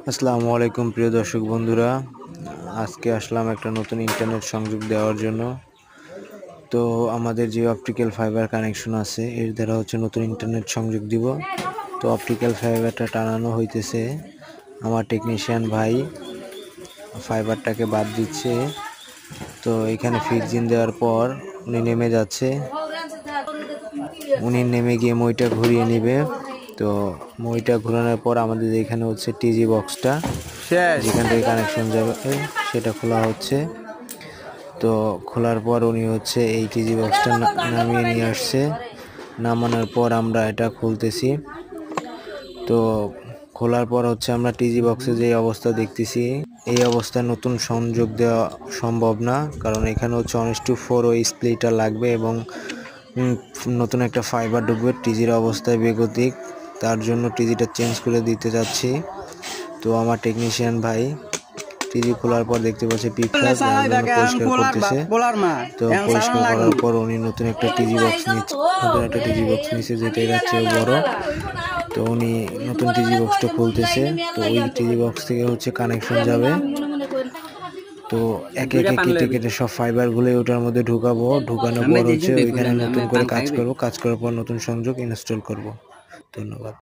আসসালামু আলাইকুম প্রিয় দর্শক বন্ধুরা, আজকে আসলাম একটা নতুন ইন্টারনেট সংযোগ দেওয়ার জন্য। তো আমাদের যে অপটিক্যাল ফাইবার কানেকশন আছে এর দ্বারা নতুন ইন্টারনেট সংযোগ দিব। তো অপটিক্যাল ফাইবারটা টানানো হইতেছে, আমার টেকনিশিয়ান ভাই ফাইবারটাকে বাদ দিচ্ছে। তো এখানে ফিক্সিং দেওয়ার পর উনি নেমে যাচ্ছে, উনি নেমে গিয়ে মইটা ঘুরিয়ে নেবে। তো মইটা ঘোরানোর পর আমাদের এখানে টিজি বক্সটা যেখান থেকে কানেকশন যাবে সেটা খোলা হচ্ছে। তো খোলার পর উনি এই টিজি বক্সটা নামিয়ে নিয়ে আসছে। নামানোর পর আমরা এটা খুলতেছি। তো খোলার পর আমরা টিজি বক্সে যে অবস্থা দেখতেছি, এই অবস্থায় নতুন সংযোগ দেওয়া সম্ভব না, কারণ এখানে 1:4 ওই স্প্লিটার লাগবে এবং নতুন একটা ফাইবার ঢুকবে। টিজির অবস্থায় বেগতিক, তার জন্য টিজিটা চেঞ্জ করে দিতে যাচ্ছি। তো আমার টেকনিশিয়ান ভাই টিজি খোলার পর দেখতে পাচ্ছে পিঁপড়া, যার জন্য পরিষ্কার করতেছে। তো পরিষ্কার করার পর উনি নতুন একটা টিজি বক্স নিচ্ছে, যেটা এর চেয়ে বড়। তো উনি নতুন টিজি বক্সটা খুলতেছে। তো ওই টিজি বক্স থেকে কানেকশন যাবে। তো একে একে কেটে কেটে সব ফাইবারগুলো ওটার মধ্যে ঢুকাবো। ঢুকানোর পর ওইখানে নতুন করে কাজ করার পর নতুন সংযোগ ইনস্টল করব। ধন্যবাদ।